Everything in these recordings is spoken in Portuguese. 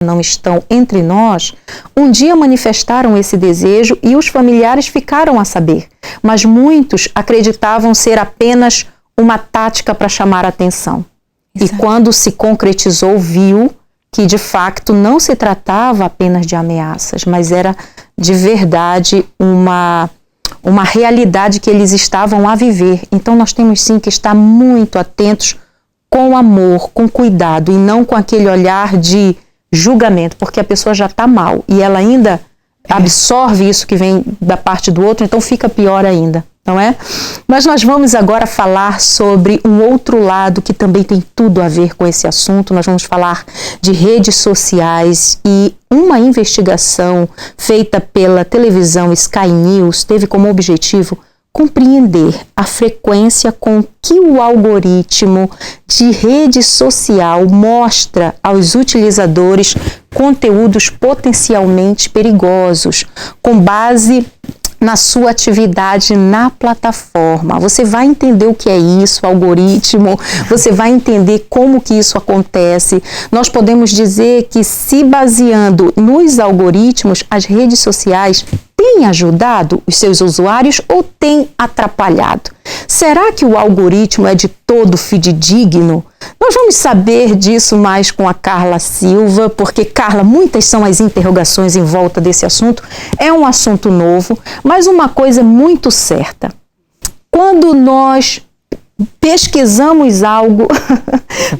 não estão entre nós, um dia manifestaram esse desejo e os familiares ficaram a saber, mas muitos acreditavam ser apenas uma tática para chamar a atenção. Exato. E quando se concretizou, viu que de facto não se tratava apenas de ameaças, mas era de verdade uma realidade que eles estavam a viver. Então nós temos sim que estar muito atentos, com amor, com cuidado, e não com aquele olhar de julgamento, porque a pessoa já está mal e ela ainda absorve isso que vem da parte do outro, então fica pior ainda, não é? Mas nós vamos agora falar sobre um outro lado que também tem tudo a ver com esse assunto. Nós vamos falar de redes sociais, e uma investigação feita pela televisão Sky News teve como objetivo compreender a frequência com que o algoritmo de rede social mostra aos utilizadores conteúdos potencialmente perigosos, com base na sua atividade na plataforma. Você vai entender o que é isso, algoritmo, você vai entender como que isso acontece. Nós podemos dizer que, se baseando nos algoritmos, as redes sociais têm ajudado os seus usuários ou têm atrapalhado? Será que o algoritmo é de todo fidedigno? Nós vamos saber disso mais com a Carla Silva, porque, Carla, muitas são as interrogações em volta desse assunto. É um assunto novo, mas uma coisa muito certa: quando nós pesquisamos algo,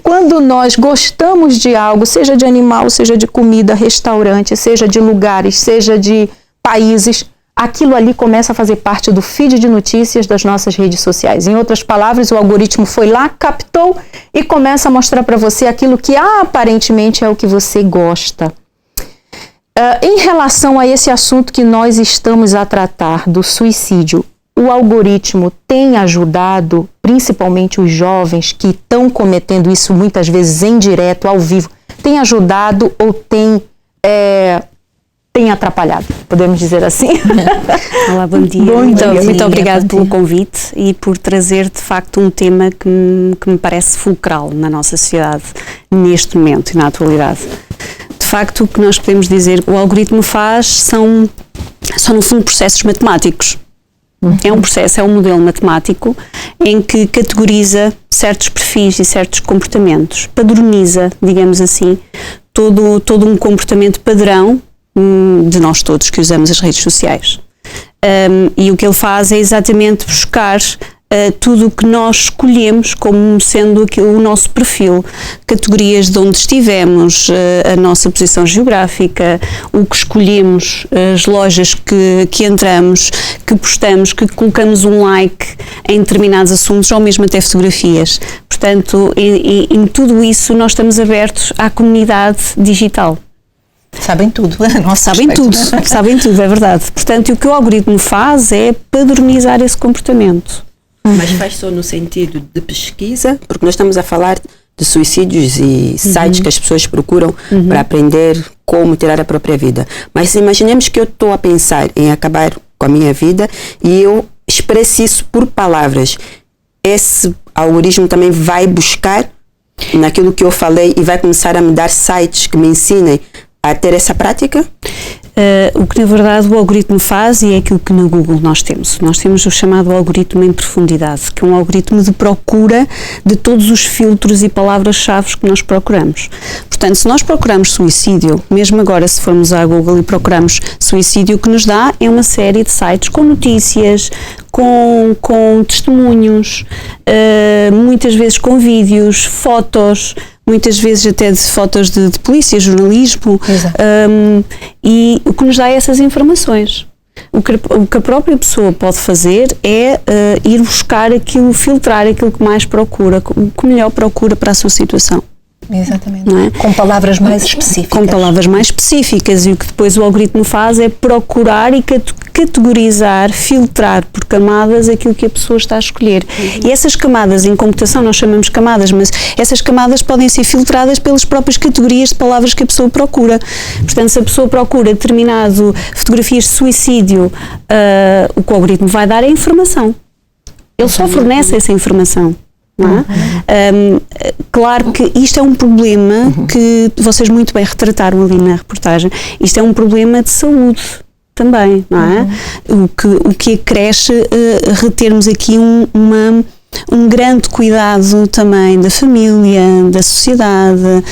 quando nós gostamos de algo, seja de animal, seja de comida, restaurante, seja de lugares, seja de países, aquilo ali começa a fazer parte do feed de notícias das nossas redes sociais. Em outras palavras, o algoritmo foi lá, captou e começa a mostrar para você aquilo que aparentemente é o que você gosta. Em relação a esse assunto que nós estamos a tratar, do suicídio, o algoritmo tem ajudado principalmente os jovens que estão cometendo isso muitas vezes em direto, ao vivo? Tem ajudado ou tem atrapalhado, podemos dizer assim? Olá, bom dia. Muito obrigado pelo convite e por trazer de facto um tema que me parece fulcral na nossa sociedade neste momento e na atualidade. De facto, o que nós podemos dizer que o algoritmo faz são no fundo processos matemáticos. É um processo, é um modelo matemático em que categoriza certos perfis e certos comportamentos, padroniza, digamos assim, todo um comportamento padrão de nós todos que usamos as redes sociais. E o que ele faz é exatamente buscar tudo o que nós escolhemos como sendo o nosso perfil, categorias de onde estivemos, a nossa posição geográfica, o que escolhemos, as lojas que entramos, que postamos, que colocamos um like em determinados assuntos ou mesmo até fotografias. Portanto, em tudo isso nós estamos abertos à comunidade digital. Sabem tudo, sabem tudo, é verdade. Portanto, o que o algoritmo faz é padronizar esse comportamento. Mas faz só no sentido de pesquisa, porque nós estamos a falar de suicídios e sites que as pessoas procuram para aprender como tirar a própria vida. Mas imaginemos que eu estou a pensar em acabar com a minha vida e eu expresso isso por palavras. Esse algoritmo também vai buscar naquilo que eu falei e vai começar a me dar sites que me ensinem a ter essa prática? O que na verdade o algoritmo faz, e é aquilo que no Google nós temos o chamado algoritmo em profundidade, que é um algoritmo de procura de todos os filtros e palavras-chave que nós procuramos. Portanto, se nós procuramos suicídio, mesmo agora se formos à Google e procuramos suicídio, o que nos dá é uma série de sites com notícias, com testemunhos, muitas vezes com vídeos, fotos, muitas vezes até de fotos de polícia, jornalismo, e o que nos dá essas informações. O que a própria pessoa pode fazer é ir buscar aquilo, filtrar aquilo que mais procura, o que melhor procura para a sua situação. Exatamente. Não é? Com palavras mais específicas. Com palavras mais específicas, e o que depois o algoritmo faz é procurar e categorizar, filtrar por camadas aquilo que a pessoa está a escolher. E essas camadas, em computação nós chamamos camadas, mas essas camadas podem ser filtradas pelas próprias categorias de palavras que a pessoa procura. Portanto, se a pessoa procura determinado fotografias de suicídio, o que o algoritmo vai dar é informação. Ele só fornece essa informação. não é? Claro que isto é um problema que vocês muito bem retrataram ali na reportagem. Isto é um problema de saúde também, não é? O que acresce retermos aqui um grande cuidado também da família, da sociedade,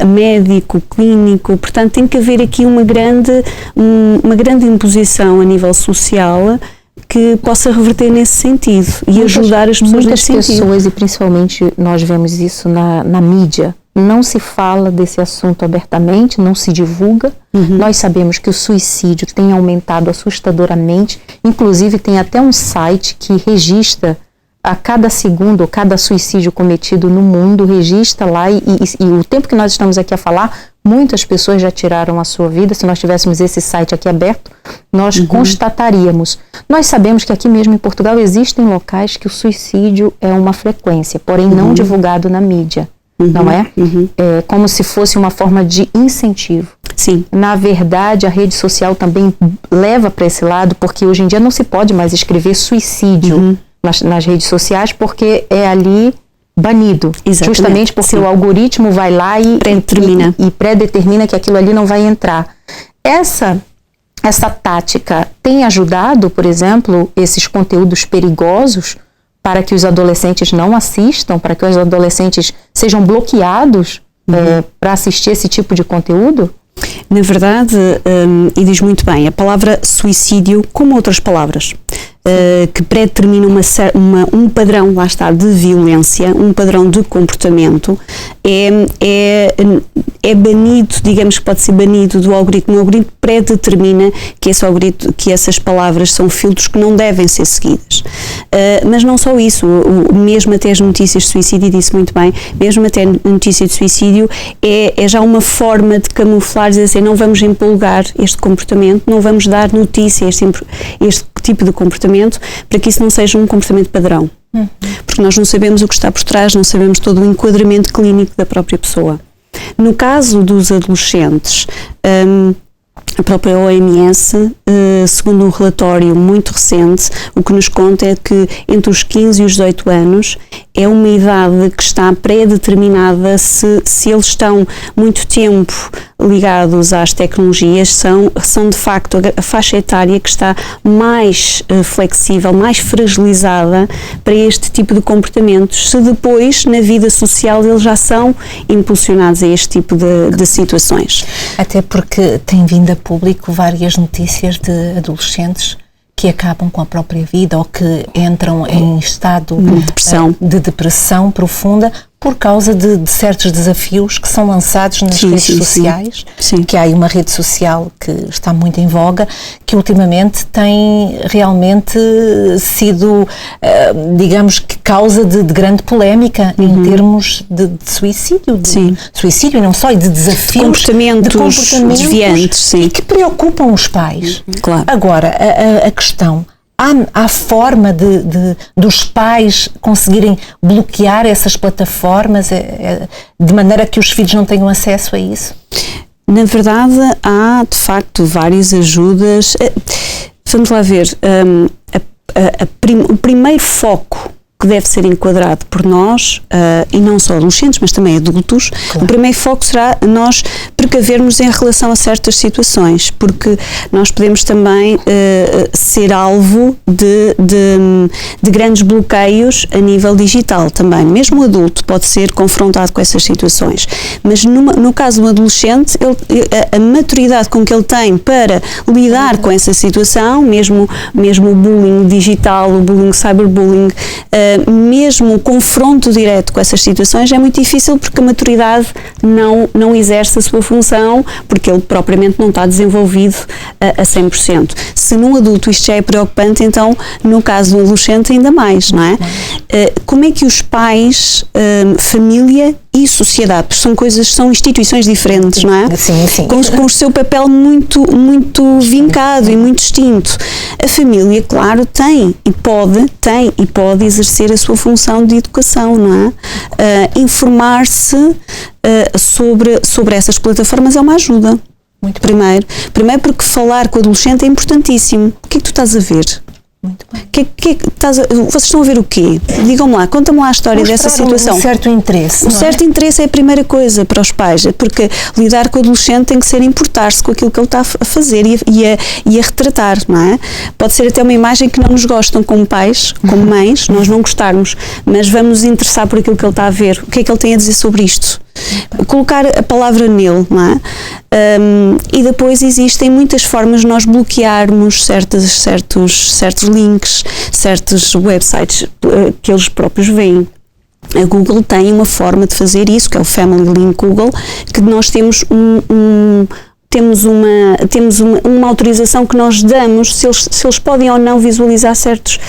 médico, clínico. Portanto, tem que haver aqui uma grande imposição a nível social que possa reverter nesse sentido e ajudar as pessoas nesse sentido. Muitas pessoas, e principalmente nós vemos isso na mídia, não se fala desse assunto abertamente, não se divulga. Nós sabemos que o suicídio tem aumentado assustadoramente, inclusive tem até um site que registra a cada segundo, cada suicídio cometido no mundo, registra lá e o tempo que nós estamos aqui a falar, muitas pessoas já tiraram a sua vida. Se nós tivéssemos esse site aqui aberto, nós constataríamos. Nós sabemos que aqui mesmo em Portugal existem locais que o suicídio é uma frequência, porém não divulgado na mídia, não é? É como se fosse uma forma de incentivo. Sim. Na verdade, a rede social também leva para esse lado, porque hoje em dia não se pode mais escrever suicídio nas redes sociais, porque é ali banido. Exatamente. Justamente porque o algoritmo vai lá e pré-determina que aquilo ali não vai entrar. Essa tática tem ajudado, por exemplo, esses conteúdos perigosos para que os adolescentes não assistam, para que os adolescentes sejam bloqueados para assistir esse tipo de conteúdo? Na verdade, e diz muito bem, a palavra suicídio, como outras palavras, que predetermina um padrão, lá está, de violência, um padrão de comportamento, é banido, digamos que pode ser banido do algoritmo. O algoritmo predetermina que essas palavras são filtros que não devem ser seguidas. Mas não só isso, mesmo até as notícias de suicídio, disse muito bem, mesmo até a notícia de suicídio é já uma forma de camuflar, dizer assim, não vamos empolgar este comportamento, não vamos dar notícia a este tipo de comportamento, para que isso não seja um comportamento padrão. Porque nós não sabemos o que está por trás, não sabemos todo o enquadramento clínico da própria pessoa. No caso dos adolescentes, a própria OMS, segundo um relatório muito recente, o que nos conta é que entre os 15 e os 18 anos é uma idade que está pré-determinada. Se eles estão muito tempo ligados às tecnologias, são de facto a faixa etária que está mais flexível, mais fragilizada para este tipo de comportamentos, se depois na vida social eles já são impulsionados a este tipo de situações. Até porque tem vindo a público várias notícias de adolescentes que acabam com a própria vida ou que entram em estado de depressão profunda por causa de certos desafios que são lançados nas redes sociais, que há aí uma rede social que está muito em voga, que ultimamente tem realmente sido, digamos que causa de grande polémica em termos de suicídio, suicídio e não só, e de desafios, comportamentos desviantes, e que preocupam os pais. Claro. Agora, a questão... Há forma dos pais conseguirem bloquear essas plataformas de maneira que os filhos não tenham acesso a isso? Na verdade, há de facto várias ajudas. Vamos lá ver. O primeiro foco que deve ser enquadrado por nós, e não só adolescentes, mas também adultos, o primeiro foco será nós precavermos em relação a certas situações, porque nós podemos também ser alvo de grandes bloqueios a nível digital também. Mesmo o adulto pode ser confrontado com essas situações, mas no caso do adolescente, a maturidade com que ele tem para lidar com essa situação, mesmo o bullying digital, o bullying cyberbullying, mesmo o confronto direto com essas situações é muito difícil, porque a maturidade não exerce a sua função, porque ele propriamente não está desenvolvido a 100%. Se num adulto isto já é preocupante, então no caso do adolescente ainda mais, não é? Como é que os pais, família e sociedade, porque são instituições diferentes, não é? Sim. Com o seu papel muito vincado e muito distinto. A família, claro, tem e pode exercer a sua função de educação, não é? Informar-se sobre essas plataformas é uma ajuda. Primeiro porque falar com o adolescente é importantíssimo. O que é que tu estás a ver? Muito bem. Vocês estão a ver o quê? Digam-me lá, conta-me lá a história dessa situação. Um certo interesse. Um certo interesse é a primeira coisa para os pais, porque lidar com o adolescente tem que ser importar-se com aquilo que ele está a fazer e a retratar, não é? Pode ser até uma imagem que não nos gostam como pais, como mães, nós não gostarmos, mas vamos nos interessar por aquilo que ele está a ver. O que é que ele tem a dizer sobre isto? Colocar a palavra nele, não é? E depois existem muitas formas de nós bloquearmos certos links, certos websites que eles próprios veem. A Google tem uma forma de fazer isso, que é o Family Link Google, que nós temos uma autorização que nós damos se eles podem ou não visualizar certos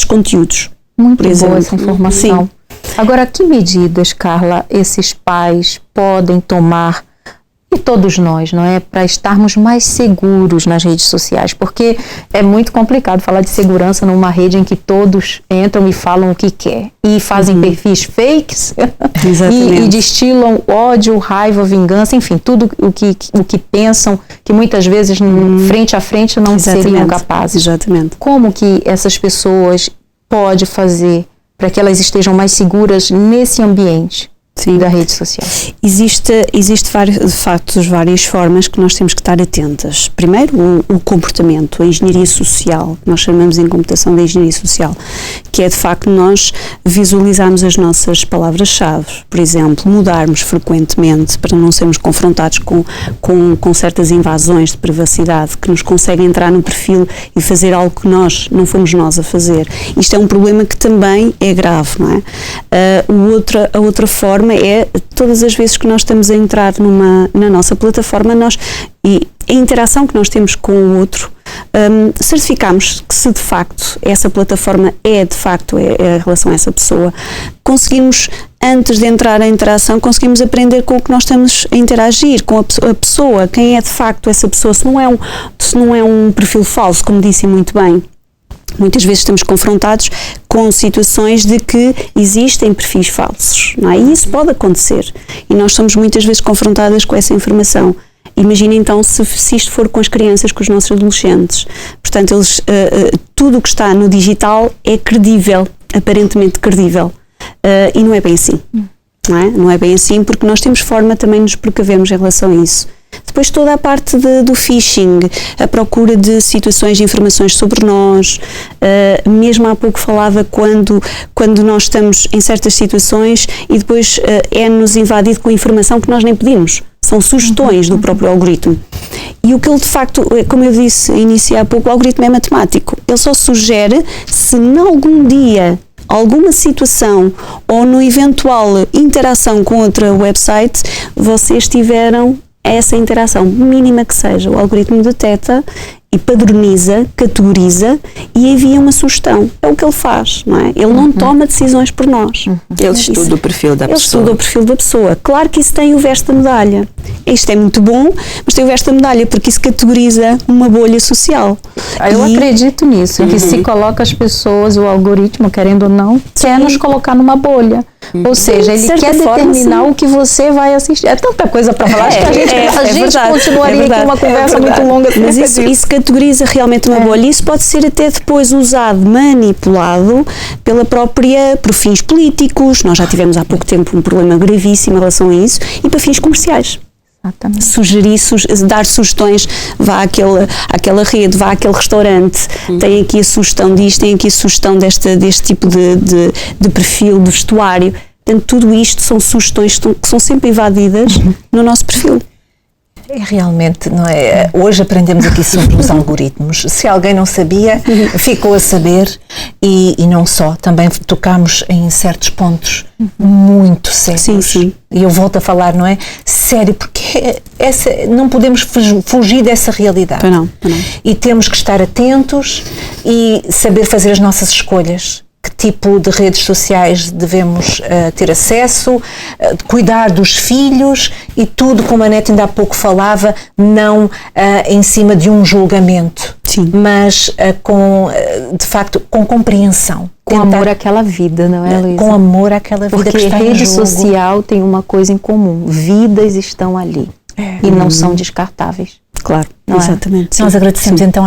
conteúdos. Muito boa essa informação. Sim. Agora, que medidas, Carla, esses pais podem tomar, e todos nós, não é, para estarmos mais seguros nas redes sociais? Porque é muito complicado falar de segurança numa rede em que todos entram e falam o que quer e fazem perfis fakes e destilam ódio, raiva, vingança, enfim, tudo o que pensam, que muitas vezes frente a frente não seriam capazes. Exatamente. Como que essas pessoas podem fazer para que elas estejam mais seguras nesse ambiente da rede social? Existe várias formas que nós temos que estar atentas. Primeiro, o comportamento, a engenharia social, nós chamamos em computação de engenharia social, que é de facto nós visualizarmos as nossas palavras-chave, por exemplo, mudarmos frequentemente para não sermos confrontados com certas invasões de privacidade que nos conseguem entrar no perfil e fazer algo que não fomos nós a fazer. Isto é um problema que também é grave, não é? A outra forma é, todas as vezes que nós estamos a entrar na nossa plataforma, e a interação que nós temos com o outro, certificamos que se de facto essa plataforma é a relação a essa pessoa, conseguimos, antes de entrar na interação, conseguimos aprender com o que nós estamos a interagir, com a pessoa, quem é de facto essa pessoa, se não é um perfil falso, como disse muito bem. Muitas vezes estamos confrontados com situações de que existem perfis falsos, não é? E isso pode acontecer. E nós somos muitas vezes confrontadas com essa informação. Imagina então se isto for com as crianças, com os nossos adolescentes. Portanto, tudo o que está no digital é credível, aparentemente credível. E não é bem assim. Não é? Não é bem assim, porque nós temos forma também de nos precavermos em relação a isso. Depois toda a parte do phishing, a procura de situações de informações sobre nós, mesmo há pouco falava quando nós estamos em certas situações e depois é-nos invadido com informação que nós nem pedimos. São sugestões do próprio algoritmo. E o que ele de facto, como eu disse há pouco, o algoritmo é matemático. Ele só sugere se em algum dia alguma situação ou no eventual interação com outra website vocês tiveram essa interação, mínima que seja, o algoritmo detecta e padroniza, categoriza e envia uma sugestão. É o que ele faz, não é? Ele não toma decisões por nós. Ele estuda o perfil da pessoa. Ele estuda o perfil da pessoa. Claro que isso tem o verso da medalha. Isto é muito bom, mas tem o verso da medalha porque isso categoriza uma bolha social. Eu acredito nisso, que se coloca as pessoas, o algoritmo, querendo ou não, quer nos colocar numa bolha. Ou seja, ele quer determinar o que você vai assistir. É tanta coisa para falar, acho que a gente continuaria com uma conversa muito longa. Mas isso categoriza realmente uma bolha. Isso pode ser até depois usado, manipulado por fins políticos. Nós já tivemos há pouco tempo um problema gravíssimo em relação a isso, e para fins comerciais. Exatamente. Dar sugestões, vá àquela rede, vá àquele restaurante, tem aqui a sugestão disto, tem aqui a sugestão deste tipo de perfil, de vestuário. Portanto, tudo isto são sugestões que são sempre invadidas no nosso perfil. É realmente, não é? Hoje aprendemos aqui sobre os algoritmos. Se alguém não sabia, ficou a saber, e não só, também tocámos em certos pontos muito sérios. Sim. E eu volto a falar, não é? Sério, porque não podemos fugir dessa realidade. Não. E temos que estar atentos e saber fazer as nossas escolhas. Que tipo de redes sociais devemos ter acesso, cuidar dos filhos e tudo, como a Nete ainda há pouco falava, não em cima de um julgamento, mas de facto com compreensão. Com amor àquela vida, não é, Luísa? Com amor àquela vida. Porque que está rede social tem uma coisa em comum, vidas estão ali e não são descartáveis. Claro, não exatamente. Nós agradecemos então